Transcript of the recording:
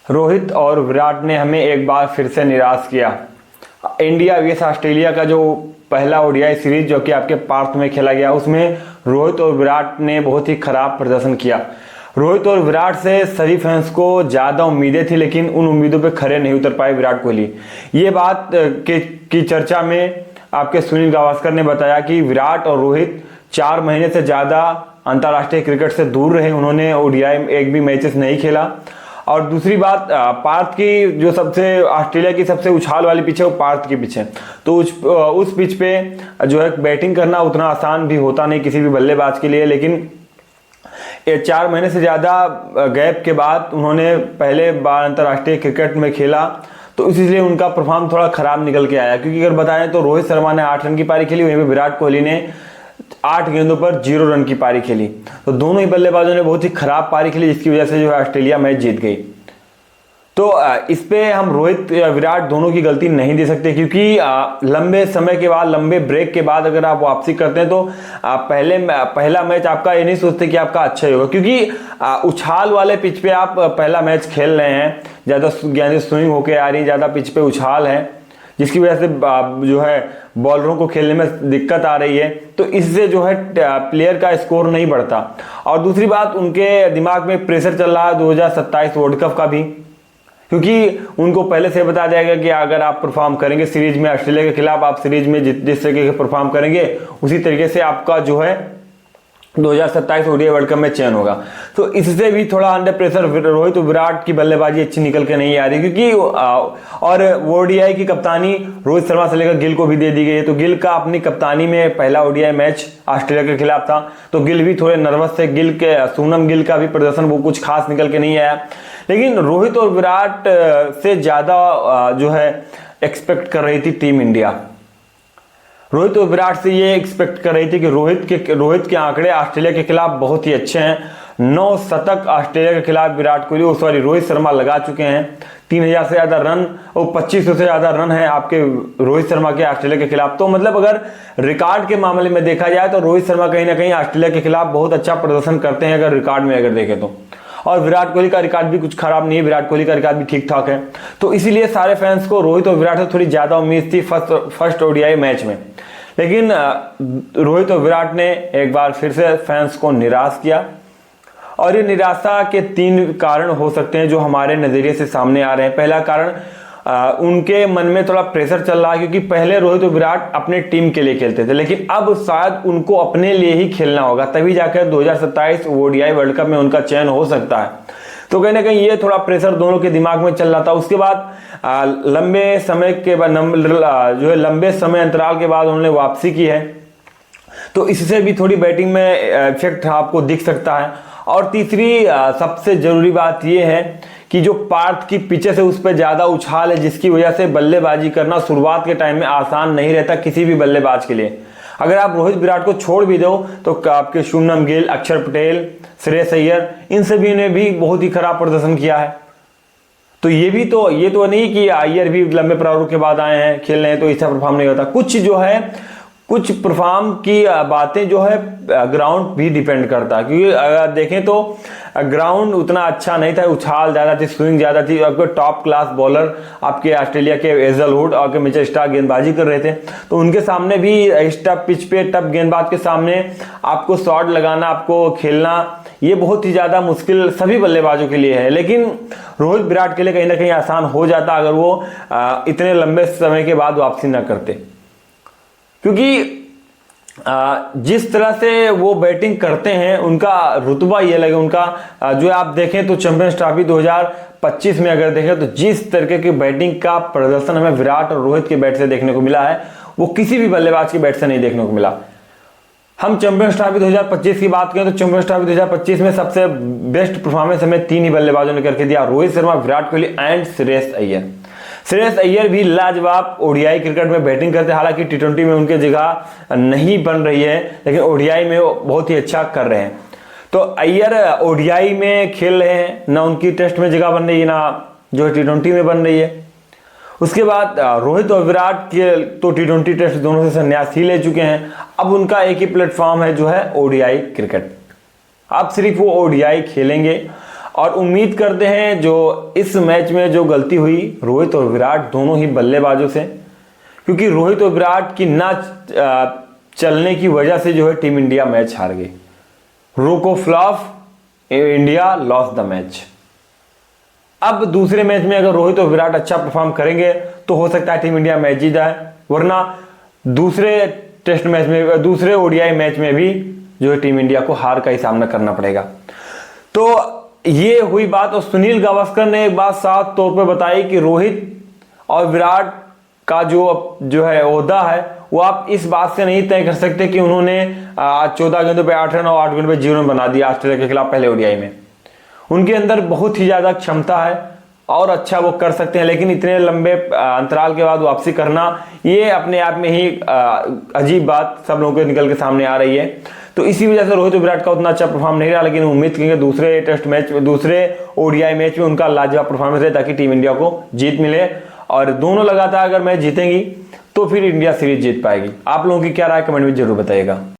रोहित और विराट ने हमें एक बार फिर से निराश किया। इंडिया vs ऑस्ट्रेलिया का जो पहला ओडीआई सीरीज जो कि आपके पार्थ में खेला गया, उसमें रोहित और विराट ने बहुत ही खराब प्रदर्शन किया। रोहित और विराट से सभी फैंस को ज़्यादा उम्मीदें थी, लेकिन उन उम्मीदों पे खरे नहीं उतर पाए विराट कोहली। ये बात की चर्चा में आपके सुनील गावस्कर ने बताया कि विराट और रोहित 4 महीने से ज़्यादा अंतर्राष्ट्रीय क्रिकेट से दूर रहे। उन्होंने ओडीआई एक भी मैचेस नहीं खेला। और दूसरी बात, पार्थ की जो ऑस्ट्रेलिया की सबसे उछाल वाली पिच है, वो पार्थ की पिच है। तो उस पिच पे जो है बैटिंग करना उतना आसान भी होता नहीं किसी भी बल्लेबाज के लिए। लेकिन 4 महीने से ज़्यादा गैप के बाद उन्होंने पहले बार अंतर्राष्ट्रीय क्रिकेट में खेला, तो इसलिए उनका परफॉर्म थोड़ा खराब निकल के आया। क्योंकि अगर बताएं तो रोहित शर्मा ने 8 रन की पारी खेली, वहीं पर विराट कोहली ने 8 गेंदों पर 0 रन की पारी खेली। तो दोनों ही बल्लेबाजों ने बहुत ही खराब पारी खेली, जिसकी वजह से जो है ऑस्ट्रेलिया मैच जीत गई। तो इस पे हम रोहित या विराट दोनों की गलती नहीं दे सकते, क्योंकि लंबे समय के बाद, लंबे ब्रेक के बाद अगर आप वापसी करते हैं तो पहला मैच आपका ये नहीं सोचते कि आपका अच्छा ही होगा। क्योंकि उछाल वाले पिच पे आप पहला मैच खेल रहे हैं, ज़्यादा गेंदें स्विंग होके आ रही है, ज़्यादा पिच पे उछाल है, जिसकी वजह से जो है बॉलरों को खेलने में दिक्कत आ रही है। तो इससे जो है प्लेयर का स्कोर नहीं बढ़ता। और दूसरी बात, उनके दिमाग में प्रेशर चल रहा है 2027 वर्ल्ड कप का भी, क्योंकि उनको पहले से बता जाएगा कि अगर आप परफॉर्म करेंगे सीरीज में ऑस्ट्रेलिया के खिलाफ, आप सीरीज में जिस तरीके से परफॉर्म करेंगे उसी तरीके से आपका जो है 2027 ओडीआई वर्ल्ड कप में चयन होगा। तो इससे भी थोड़ा अंडर प्रेशर रोहित और विराट की बल्लेबाजी अच्छी निकल के नहीं आ रही, क्योंकि और ओडीआई की कप्तानी रोहित शर्मा से लेकर गिल को भी दे दी गई है। तो गिल का अपनी कप्तानी में पहला ओडीआई मैच ऑस्ट्रेलिया के खिलाफ था, तो गिल भी थोड़े नर्वस थे। सोनम गिल का भी प्रदर्शन वो कुछ खास निकल के नहीं आया। लेकिन रोहित और विराट से ज़्यादा जो है एक्सपेक्ट कर रही थी टीम इंडिया। रोहित और विराट से ये एक्सपेक्ट कर रही थी कि रोहित के आंकड़े ऑस्ट्रेलिया के खिलाफ बहुत ही अच्छे हैं। 9 शतक ऑस्ट्रेलिया के खिलाफ रोहित शर्मा लगा चुके हैं। 3000 से ज़्यादा रन और 2500 से ज़्यादा रन है आपके रोहित शर्मा के ऑस्ट्रेलिया के खिलाफ। तो मतलब अगर रिकॉर्ड के मामले में देखा जाए तो रोहित शर्मा कहीं ना कहीं ऑस्ट्रेलिया के खिलाफ बहुत अच्छा प्रदर्शन करते हैं, अगर रिकॉर्ड में अगर देखें तो। और विराट कोहली का रिकॉर्ड भी कुछ खराब नहीं है, विराट कोहली का रिकॉर्ड भी ठीक ठाक है। तो इसीलिए सारे फैंस को रोहित और विराट से थोड़ी ज़्यादा उम्मीद थी फर्स्ट ओडीआई मैच में। लेकिन रोहित और विराट ने एक बार फिर से फैंस को निराश किया। और ये निराशा के 3 कारण हो सकते हैं जो हमारे नज़रिए से सामने आ रहे हैं। पहला कारण, उनके मन में थोड़ा प्रेशर चल रहा है, क्योंकि पहले रोहित और विराट अपने टीम के लिए खेलते थे, लेकिन अब शायद उनको अपने लिए ही खेलना होगा, तभी जाकर 2027 ओडीआई वर्ल्ड कप में उनका चयन हो सकता है। तो कहीं ना कहीं ये थोड़ा प्रेशर दोनों के दिमाग में चल रहा था। उसके बाद लंबे समय के बाद जो है लंबे समय अंतराल के बाद उन्होंने वापसी की है, तो इससे भी थोड़ी बैटिंग में इफेक्ट आपको दिख सकता है। और तीसरी सबसे जरूरी बात यह है कि जो पार्थ की पिचेस है उस पर ज़्यादा उछाल है, जिसकी वजह से बल्लेबाजी करना शुरुआत के टाइम में आसान नहीं रहता किसी भी बल्लेबाज के लिए। अगर आप रोहित विराट को छोड़ भी दो तो आपके शुभमन गिल, अक्षर पटेल, श्रेयस अय्यर, इन सभी ने भी बहुत ही खराब प्रदर्शन किया है। तो ये तो नहीं कि अय्यर भी लंबे प्रारूप के बाद आए हैं, खेल रहे हैं तो ऐसा परफॉर्म नहीं होता। कुछ परफॉर्म की बातें जो है ग्राउंड भी डिपेंड करता है, क्योंकि अगर देखें तो ग्राउंड उतना अच्छा नहीं था, उछाल ज़्यादा थी, स्विंग ज़्यादा थी। आपके टॉप क्लास बॉलर आपके ऑस्ट्रेलिया के हेजलवुड और के मिचेल स्टार्क गेंदबाजी कर रहे थे, तो उनके सामने भी टफ पिच पे टफ गेंदबाज के सामने आपको शॉट लगाना, आपको खेलना, ये बहुत ही ज़्यादा मुश्किल सभी बल्लेबाजों के लिए है। लेकिन रोहित विराट के लिए कहीं ना कहीं आसान हो जाता अगर वो इतने लंबे समय के बाद वापसी न करते, क्योंकि जिस तरह से वो बैटिंग करते हैं उनका रुतबा ये लगे। उनका जो आप देखें तो चैंपियंस ट्रॉफी 2025 में अगर देखें तो जिस तरीके की बैटिंग का प्रदर्शन हमें विराट और रोहित के बैट से देखने को मिला है, वो किसी भी बल्लेबाज के बैट से नहीं देखने को मिला। हम चैंपियंस ट्रॉफी 2025 की बात करें तो चैंपियंस ट्रॉफी 2025 में सबसे बेस्ट परफॉर्मेंस हमें 3 ही बल्लेबाजों ने करके दिया, रोहित शर्मा, विराट कोहली एंड श्रेयस अय्यर। श्रेयस अय्यर भी लाजवाब ओडीआई क्रिकेट में बैटिंग करते हैं, हालांकि टी20 में उनकी जगह नहीं बन रही है, लेकिन ओडीआई में वो बहुत ही अच्छा कर रहे हैं। तो अय्यर ओडीआई में खेल रहे हैं, ना उनकी टेस्ट में जगह बन रही है, ना जो है टी20 में बन रही है। उसके बाद रोहित और विराट के तो टी20 टेस्ट दोनों से संन्यास ही ले चुके हैं। अब उनका एक ही प्लेटफॉर्म है जो है ओडीआई क्रिकेट। अब सिर्फ वो ओडीआई खेलेंगे और उम्मीद करते हैं जो इस मैच में जो गलती हुई रोहित और विराट दोनों ही बल्लेबाजों से, क्योंकि रोहित और विराट की ना चलने की वजह से जो है टीम इंडिया मैच हार गई। रोको flop, India loss the match. अब दूसरे मैच में अगर रोहित और विराट अच्छा परफॉर्म करेंगे तो हो सकता है टीम इंडिया मैच जीत जाए, वरना दूसरे टेस्ट मैच में, दूसरे ओडीआई मैच में भी जो है टीम इंडिया को हार का ही सामना करना पड़ेगा। तो ये हुई बात। और सुनील गावस्कर ने एक बात साफ तौर पे बताई कि रोहित और विराट का जो है ओहदा है वो आप इस बात से नहीं तय कर सकते कि उन्होंने 14 गेंदों पे 8 रन और 8 गेंदों पे 0 रन बना दिया ऑस्ट्रेलिया के खिलाफ पहले ओडीआई में। उनके अंदर बहुत ही ज्यादा क्षमता है और अच्छा वो कर सकते हैं, लेकिन इतने लंबे अंतराल के बाद वापसी करना ये अपने आप में ही अजीब बात सब लोगों के निकल के सामने आ रही है। तो इसी वजह से रोहित विराट का उतना अच्छा परफॉर्म नहीं रहा, लेकिन उम्मीद करेंगे दूसरे टेस्ट मैच, दूसरे ओडीआई मैच में उनका लाजवाब परफॉर्मेंस रहे ताकि टीम इंडिया को जीत मिले। और दोनों लगातार अगर मैच जीतेंगी तो फिर इंडिया सीरीज जीत पाएगी। आप लोगों की क्या राय कमेंट में जरूर बताइएगा।